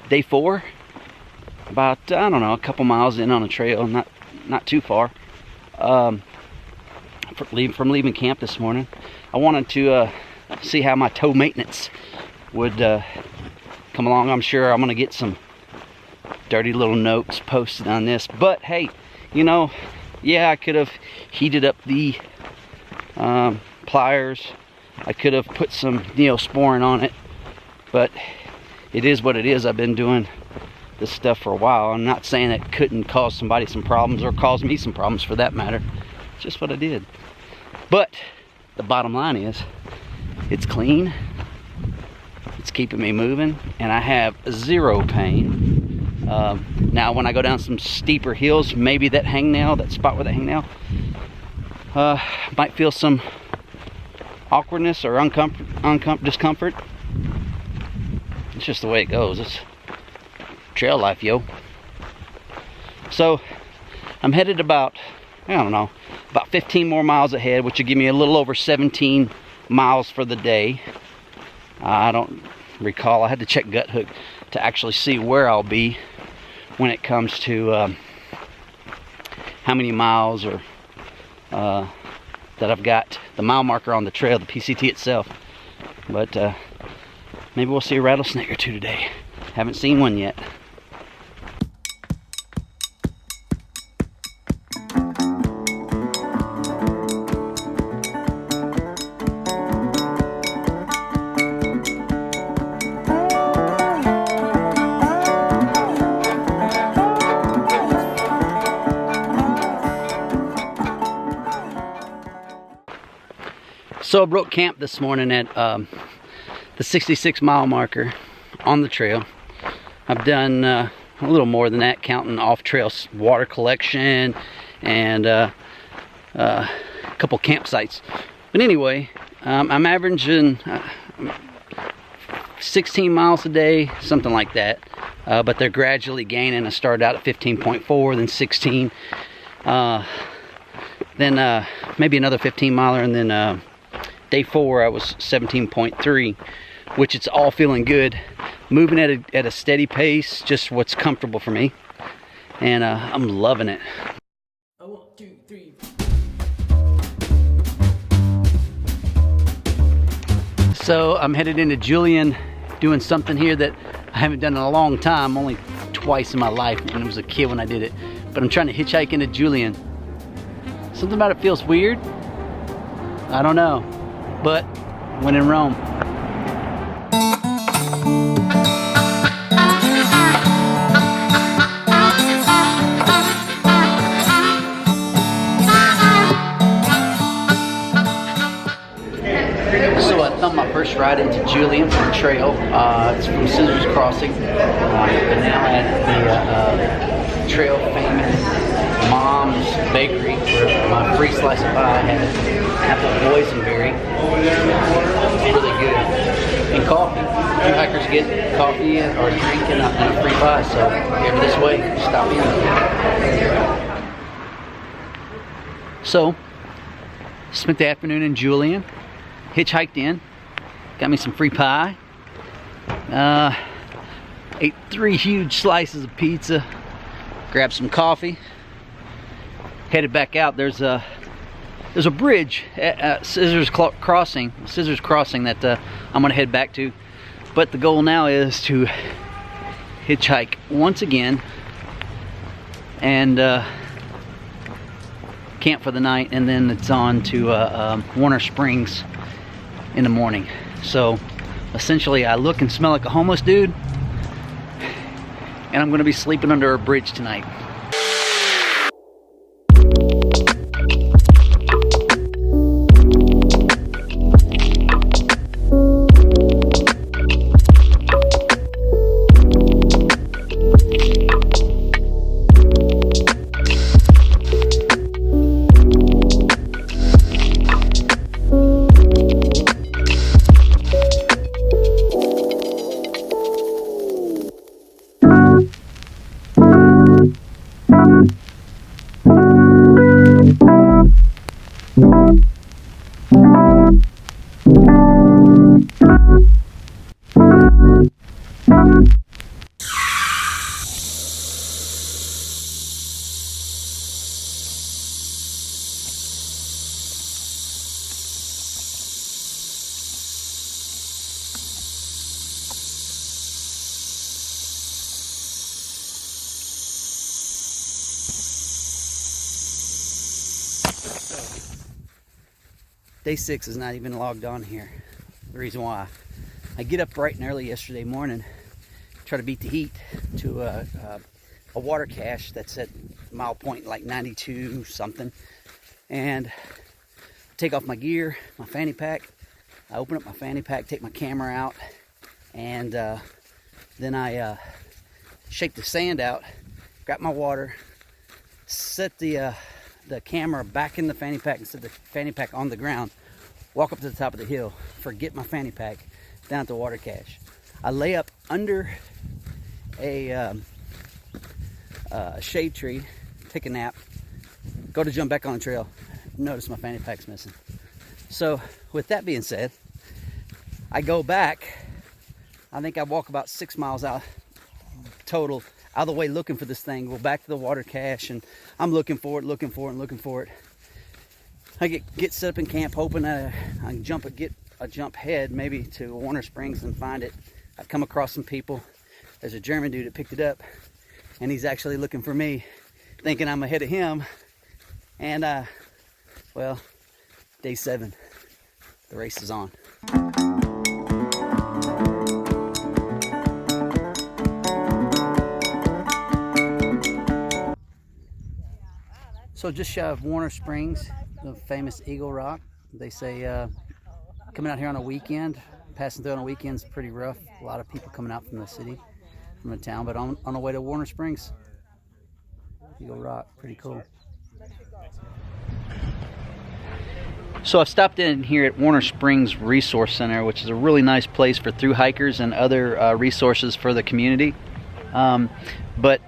day 4. About, I don't know, a couple miles in on a trail, not too far. From leaving camp this morning. I wanted to see how my toe maintenance would come along. I'm sure I'm going to get some dirty little notes posted on this. But hey, you know, yeah, I could have heated up the pliers. I could have put some Neosporin on it. But it is what it is. I've been doing this stuff for a while. I'm not saying it couldn't cause somebody some problems or cause me some problems for that matter. It's just what I did. But the bottom line is, it's clean, it's keeping me moving, and I have 0 pain. Now when I go down some steeper hills, maybe that hangnail, that spot with that hangnail, might feel some awkwardness or discomfort. It's just the way it goes. It's trail life, yo. So I'm headed about, I don't know, about 15 more miles ahead, which will give me a little over 17 miles for the day. I don't recall. I had to check Guthook to actually see where I'll be when it comes to how many miles or that I've got the mile marker on the trail, the PCT itself. But maybe we'll see a rattlesnake or two today. Haven't seen one yet. So I broke camp this morning at the 66 mile marker on the trail. I've done a little more than that, counting off trail water collection and a couple campsites. But anyway, I'm averaging 16 miles a day, something like that. But they're gradually gaining. I started out at 15.4, then 16, then maybe another 15 miler, and then day 4 I was 17.3, which it's all feeling good. Moving at a steady pace, just what's comfortable for me, and I'm loving it. 1, 2, 3. So I'm headed into Julian, doing something here that I haven't done in a long time, only twice in my life, and it was a kid when I did it. But I'm trying to hitchhike into Julian. Something about it feels weird. I don't know, but when in Rome. So I thumbed my first ride into Julian from the trail. It's from Scissors Crossing. And now at the trail famous Mom's Bakery, where my free slice of pie had apple boysenberry. Really good. And coffee. You hikers get coffee or a drink and a free pie. So if you're ever this way, stop in. So spent the afternoon in Julian. Hitchhiked in, got me some free pie, ate 3 huge slices of pizza, grabbed some coffee, headed back out. There's a bridge at Scissors Crossing that I'm gonna head back to, but the goal now is to hitchhike once again and camp for the night, and then it's on to Warner Springs in the morning. So essentially I look and smell like a homeless dude, and I'm gonna be sleeping under a bridge tonight. So, day 6 is not even logged on here. The reason why, I get up bright and early yesterday morning, try to beat the heat to a water cache that's at mile point like 92 something, and take off my gear, my fanny pack. I open up my fanny pack, take my camera out, and then I shake the sand out, grab my water, set the camera back in the fanny pack and set the fanny pack on the ground, walk up to the top of the hill, forget my fanny pack down at the water cache. I lay up under a shade tree, take a nap, go to jump back on the trail, notice my fanny pack's missing. So with that being said, I go back. I think I walk about 6 miles out total out of the way looking for this thing. Go back to the water cache, and I'm looking for it. I get set up in camp, hoping I can get a jump head maybe to Warner Springs and find it. I've come across some people. There's a German dude that picked it up, and he's actually looking for me, thinking I'm ahead of him. And well, day 7, the race is on. So just shy of Warner Springs, the famous Eagle Rock. They say coming out here on a weekend, passing through on a weekend is pretty rough. A lot of people coming out from the city, from the town, but on the way to Warner Springs, Eagle Rock, pretty cool. So I've stopped in here at Warner Springs Resource Center, which is a really nice place for thru hikers and other resources for the community. But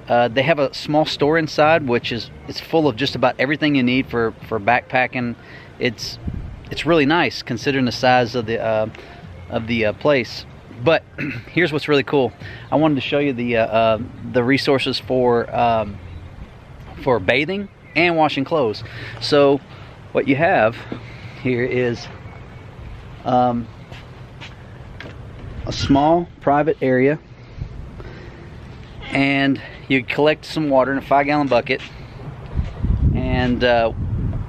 they have a small store inside, which is full of just about everything you need for backpacking. It's really nice considering the size of the place. But here's what's really cool. I wanted to show you the resources for bathing and washing clothes. So what you have here is a small private area, and you collect some water in a 5-gallon bucket, and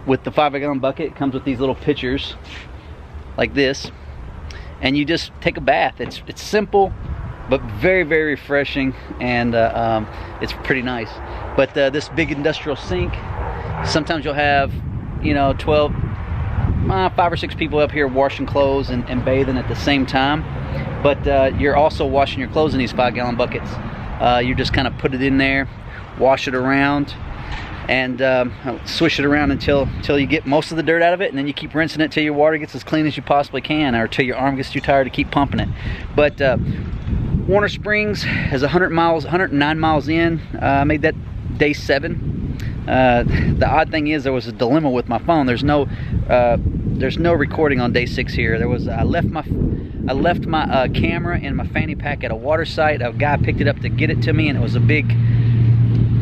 with the 5-gallon bucket it comes with these little pitchers like this, and you just take a bath. It's simple but very, very refreshing, and it's pretty nice. But this big industrial sink, sometimes you'll have 5 or 6 people up here washing clothes and bathing at the same time, but you're also washing your clothes in these 5-gallon buckets. You just kind of put it in there, wash it around, and swish it around until you get most of the dirt out of it, and then you keep rinsing it till your water gets as clean as you possibly can, or till your arm gets too tired to keep pumping it. But Warner Springs is 109 miles in. I made that day 7. The odd thing is, there was a dilemma with my phone. There's no recording on day 6 here. I left my camera and my fanny pack at a water site. A guy picked it up to get it to me, and it was a big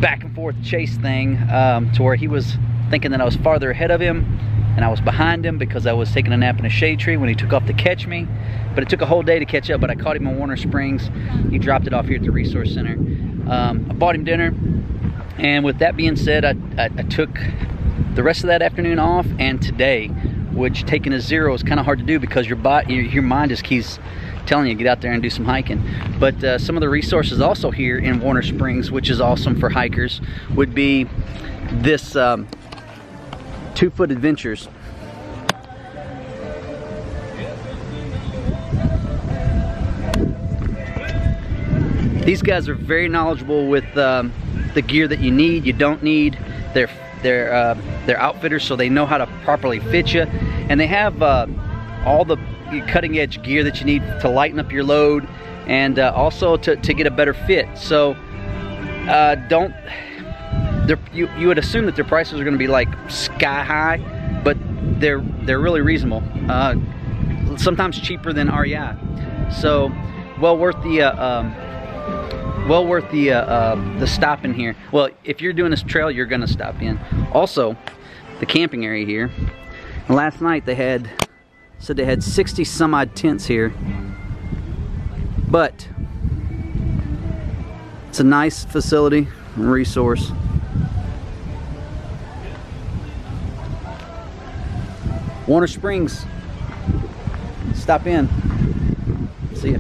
back and forth chase thing, to where he was thinking that I was farther ahead of him and I was behind him because I was taking a nap in a shade tree when he took off to catch me. But it took a whole day to catch up, but I caught him in Warner Springs. He dropped it off here at the Resource Center. I bought him dinner. And with that being said, I took the rest of that afternoon off, and today, which taking a 0 is kind of hard to do because your mind just keeps telling you get out there and do some hiking. But some of the resources also here in Warner Springs, which is awesome for hikers, would be this 2-foot adventures. These guys are very knowledgeable with the gear that you need, you don't need. They're outfitters, so they know how to properly fit you, and they have all the cutting edge gear that you need to lighten up your load, and also to get a better fit. So you would assume that their prices are going to be like sky high, but they're really reasonable, sometimes cheaper than REI. So well worth the stop in here. Well, if you're doing this trail, you're gonna stop in. Also, the camping area here. Last night they said they had 60 some odd tents here, but it's a nice facility and resource. Warner Springs. Stop in. See ya.